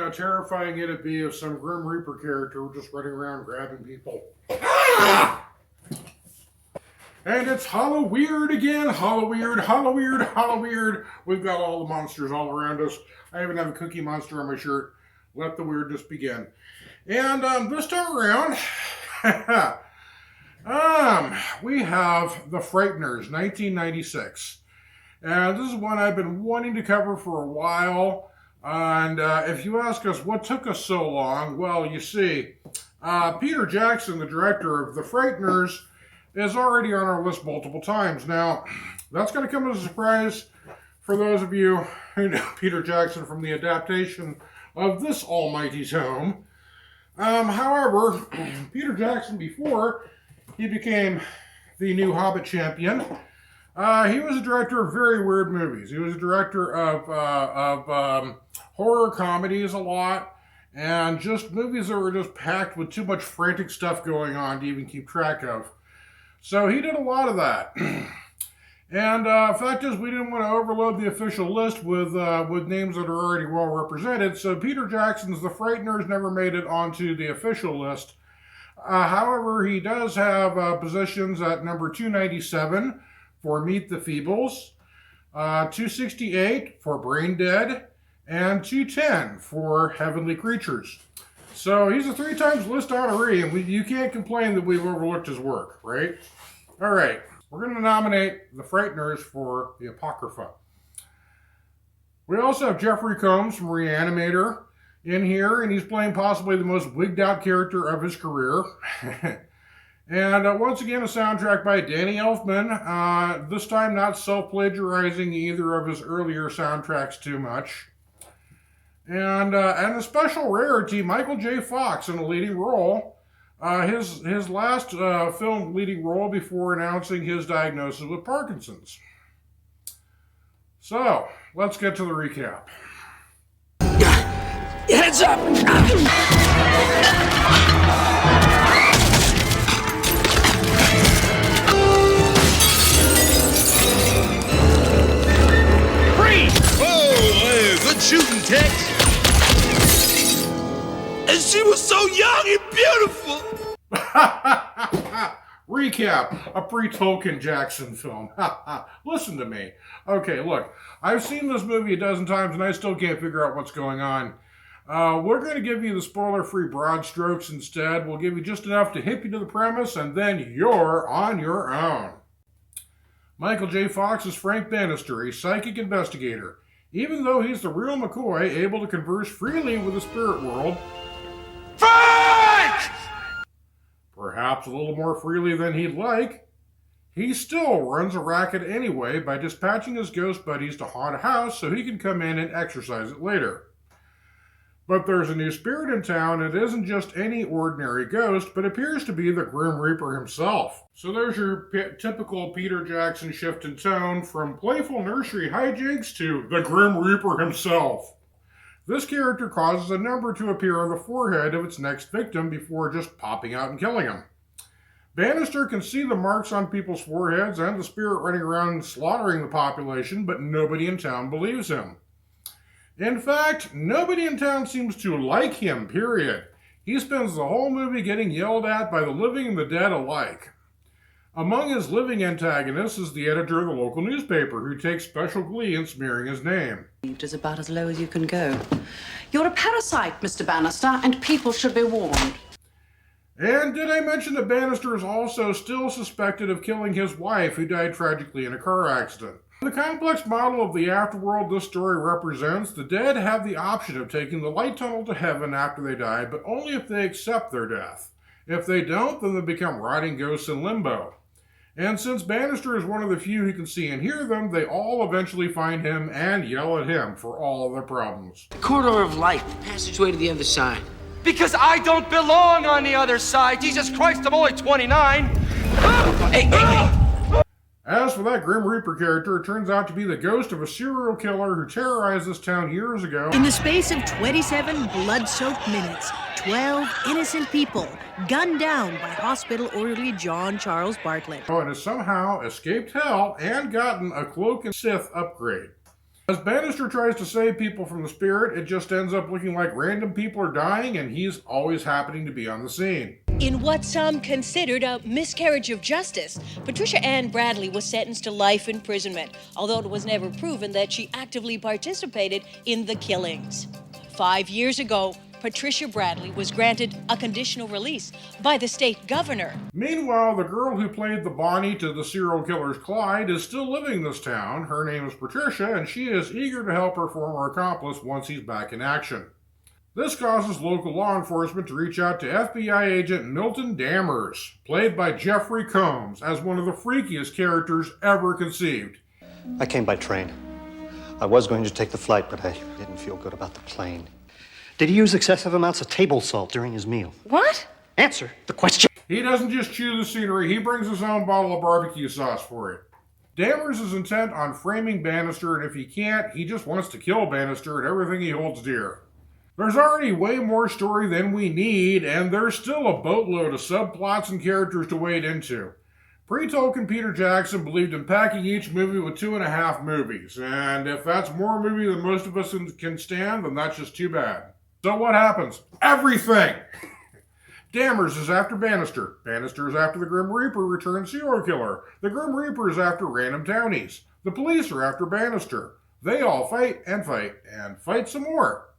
how terrifying it'd be if some Grim Reaper character were just running around grabbing people. Ah! And it's Halloweird again. Halloweird, Halloweird, Halloweird. We've got all the monsters all around us. I even have a Cookie Monster on my shirt. Let the weirdness begin. And this time around, we have The Frighteners, 1996. And this is one I've been wanting to cover for a while. And if you ask us what took us so long, well, you see, Peter Jackson, the director of The Frighteners, is already on our list multiple times. Now, that's going to come as a surprise for those of you who know Peter Jackson from the adaptation of this almighty tome. However, Peter Jackson, before he became the new Hobbit champion, he was a director of very weird movies. He was a director of horror comedies a lot, and just movies that were just packed with too much frantic stuff going on to even keep track of. So he did a lot of that. And fact is, we didn't want to overload the official list with names that are already well represented, so Peter Jackson's The Frighteners never made it onto the official list. However, he does have positions at number 297 for Meet the Feebles, 268 for Brain Dead, and 210 for Heavenly Creatures. So he's a 3 times list honoree, and you can't complain that we've overlooked his work, right? All right, we're going to nominate The Frighteners for the Apocrypha. We also have Jeffrey Combs from Reanimator in here, and he's playing possibly the most wigged out character of his career. And once again, a soundtrack by Danny Elfman, this time not self-plagiarizing either of his earlier soundtracks too much. And a special rarity, Michael J. Fox in a leading role. His last film leading role before announcing his diagnosis with Parkinson's. So, let's get to the recap. Heads up! Freeze! Oh, good shooting, Tex. And she was so young and beautiful. Recap, a pre-Tolkien Jackson film. Listen to me. Okay, look, I've seen this movie a dozen times and I still can't figure out what's going on. We're going to give you the spoiler-free broad strokes instead. We'll give you just enough to hip you to the premise, and then you're on your own. Michael J. Fox is Frank Bannister, a psychic investigator. Even though he's the real McCoy, able to converse freely with the spirit world, Frank! Perhaps a little more freely than he'd like, he still runs a racket anyway by dispatching his ghost buddies to haunt a house so he can come in and exorcise it later. But there's a new spirit in town, and it isn't just any ordinary ghost, but appears to be the Grim Reaper himself. So there's your typical Peter Jackson shift in tone from playful nursery hijinks to the Grim Reaper himself. This character causes a number to appear on the forehead of its next victim before just popping out and killing him. Bannister can see the marks on people's foreheads and the spirit running around slaughtering the population, but nobody in town believes him. In fact, nobody in town seems to like him, period. He spends the whole movie getting yelled at by the living and the dead alike. Among his living antagonists is the editor of the local newspaper, who takes special glee in smearing his name. It is about as low as you can go. You're a parasite, Mr. Bannister, and people should be warned. And did I mention that Bannister is also still suspected of killing his wife, who died tragically in a car accident? The complex model of the afterworld this story represents, the dead have the option of taking the light tunnel to heaven after they die, but only if they accept their death. If they don't, then they become rotting ghosts in limbo. And since Bannister is one of the few who can see and hear them, they all eventually find him and yell at him for all of their problems. Corridor of light, passageway to the other side. Because I don't belong on the other side. Jesus Christ, I'm only 29. Hey! As for that Grim Reaper character, it turns out to be the ghost of a serial killer who terrorized this town years ago. In the space of 27 blood-soaked minutes, 12 innocent people gunned down by hospital orderly John Charles Bartlett. And has somehow escaped hell and gotten a Cloak and Sith upgrade. As Bannister tries to save people from the spirit, it just ends up looking like random people are dying and he's always happening to be on the scene. In what some considered a miscarriage of justice, Patricia Ann Bradley was sentenced to life imprisonment, although it was never proven that she actively participated in the killings. 5 years ago, Patricia Bradley was granted a conditional release by the state governor. Meanwhile, the girl who played the Bonnie to the serial killer's Clyde is still living in this town. Her name is Patricia, and she is eager to help her former accomplice once he's back in action. This causes local law enforcement to reach out to FBI agent Milton Dammers, played by Jeffrey Combs, as one of the freakiest characters ever conceived. I came by train. I was going to take the flight, but I didn't feel good about the plane. Did he use excessive amounts of table salt during his meal? What? Answer the question. He doesn't just chew the scenery, he brings his own bottle of barbecue sauce for it. Dammers is intent on framing Bannister, and if he can't, he just wants to kill Bannister and everything he holds dear. There's already way more story than we need, and there's still a boatload of subplots and characters to wade into. Pre-Tolkien Peter Jackson believed in packing each movie with 2.5 movies, and if that's more movie than most of us can stand, then that's just too bad. So what happens? Everything! Dammers is after Bannister. Bannister is after the Grim Reaper returned serial killer. The Grim Reaper is after random townies. The police are after Bannister. They all fight and fight some more.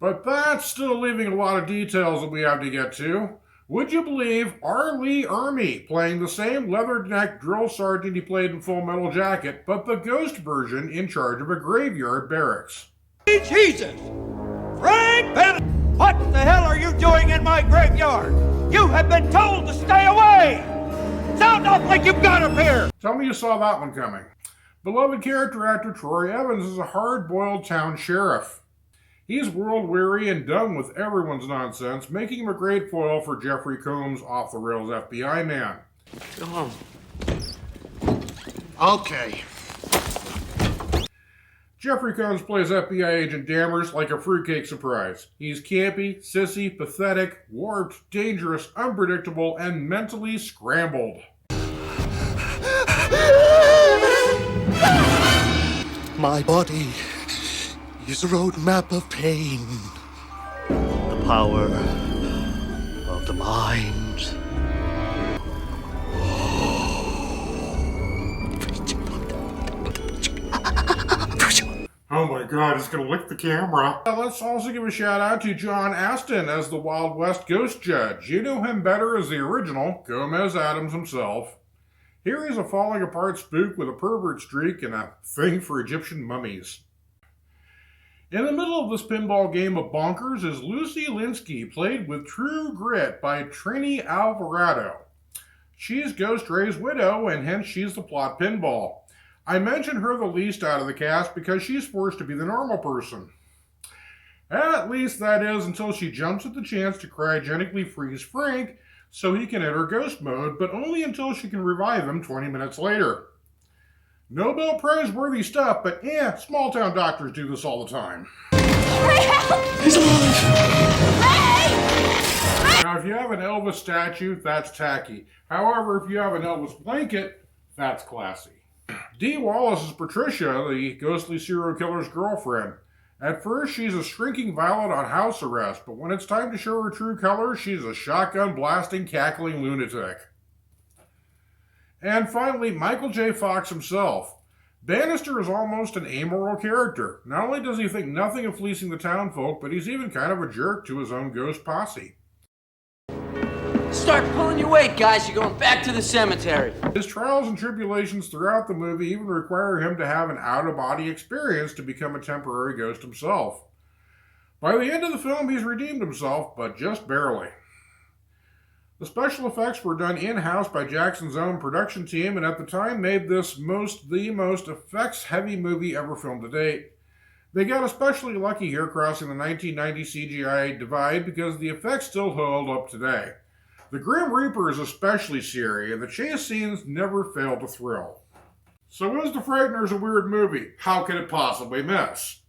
But that's still leaving a lot of details that we have to get to. Would you believe R. Lee Ermey playing the same leather-necked drill sergeant he played in Full Metal Jacket, but the ghost version in charge of a graveyard barracks? Jesus! Frank Bennett! What the hell are you doing in my graveyard? You have been told to stay away! Sound off like you've got up here! Tell me you saw that one coming. Beloved character actor Troy Evans is a hard-boiled town sheriff. He's world-weary and done with everyone's nonsense, making him a great foil for Jeffrey Combs' off-the-rails FBI man. Go home. Okay. Jeffrey Combs plays FBI agent Dammers like a fruitcake surprise. He's campy, sissy, pathetic, warped, dangerous, unpredictable, and mentally scrambled. My body is a roadmap of pain. The power of the mind. Oh my god, it's gonna lick the camera. Let's also give a shout out to John Astin as the Wild West Ghost Judge. You know him better as the original, Gomez Adams himself. Here he's a falling apart spook with a pervert streak and a thing for Egyptian mummies. In the middle of this pinball game of bonkers is Lucy Linsky, played with true grit by Trini Alvarado. She's Ghost Ray's widow, and hence she's the plot pinball. I mention her the least out of the cast because she's forced to be the normal person. At least that is until she jumps at the chance to cryogenically freeze Frank so he can enter ghost mode, but only until she can revive him 20 minutes later. Nobel Prize-worthy stuff, but small-town doctors do this all the time. He's alive! Now, if you have an Elvis statue, that's tacky. However, if you have an Elvis blanket, that's classy. Dee Wallace is Patricia, the ghostly serial killer's girlfriend. At first, she's a shrinking violet on house arrest, but when it's time to show her true colors, she's a shotgun-blasting, cackling lunatic. And finally, Michael J. Fox himself. Bannister is almost an amoral character. Not only does he think nothing of fleecing the townfolk, but he's even kind of a jerk to his own ghost posse. Start pulling your weight, guys. You're going back to the cemetery. His trials and tribulations throughout the movie even require him to have an out-of-body experience to become a temporary ghost himself. By the end of the film, he's redeemed himself, but just barely. The special effects were done in-house by Jackson's own production team, and at the time made this the most effects-heavy movie ever filmed to date. They got especially lucky here crossing the 1990 CGI divide because the effects still hold up today. The Grim Reaper is especially scary, and the chase scenes never fail to thrill. So is The Frighteners a weird movie? How could it possibly miss?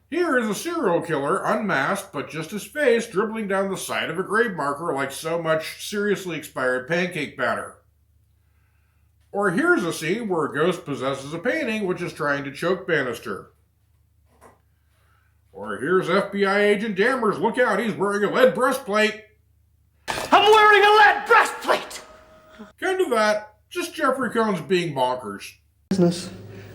Here is a serial killer, unmasked, but just his face dribbling down the side of a grave marker like so much seriously expired pancake batter. Or here's a scene where a ghost possesses a painting which is trying to choke Bannister. Or here's FBI agent Dammers. Look out, he's wearing a lead breastplate. I'm wearing a lead breastplate! Kind of that. Just Jeffrey Combs being bonkers. Business.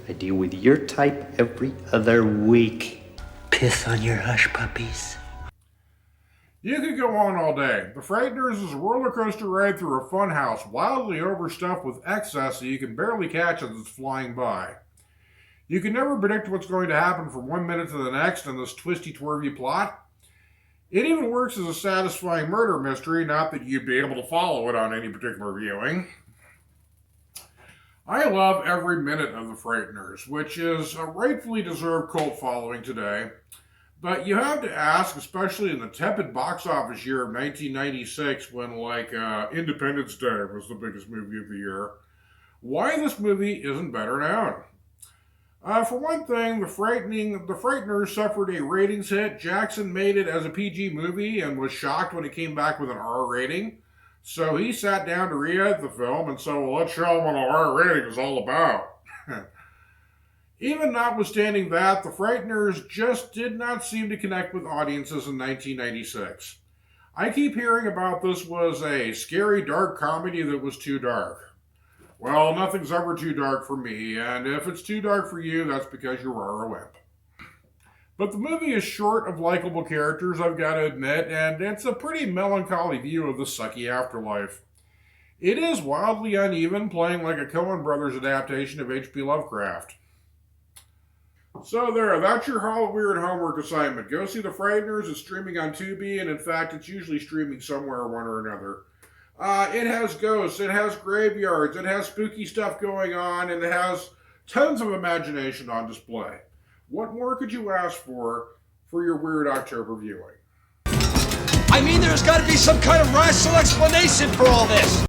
I deal with your type every other week. Piss on your hush puppies. You could go on all day. The Frighteners is a roller coaster ride through a funhouse, wildly overstuffed with excess that you can barely catch as it's flying by. You can never predict what's going to happen from one minute to the next in this twisty-twervy plot. It even works as a satisfying murder mystery, not that you'd be able to follow it on any particular viewing. I love every minute of The Frighteners, which is a rightfully deserved cult following today. But you have to ask, especially in the tepid box office year of 1996, when Independence Day was the biggest movie of the year, why this movie isn't better known. For one thing, The Frighteners suffered a ratings hit. Jackson made it as a PG movie and was shocked when it came back with an R rating. So he sat down to re-edit the film and said, well, let's show them what an R rating is all about. Even notwithstanding that, The Frighteners just did not seem to connect with audiences in 1996. I keep hearing about this was a scary, dark comedy that was too dark. Well, nothing's ever too dark for me, and if it's too dark for you, that's because you are a wimp. But the movie is short of likable characters, I've got to admit, and it's a pretty melancholy view of the sucky afterlife. It is wildly uneven, playing like a Coen Brothers adaptation of H.P. Lovecraft. So there, that's your Halloweird homework assignment. Go see The Frighteners. It's streaming on Tubi, and in fact, it's usually streaming somewhere one or another. It has ghosts, it has graveyards, it has spooky stuff going on, and it has tons of imagination on display. What more could you ask for your Weird October viewing? I mean, there's got to be some kind of rational explanation for all this.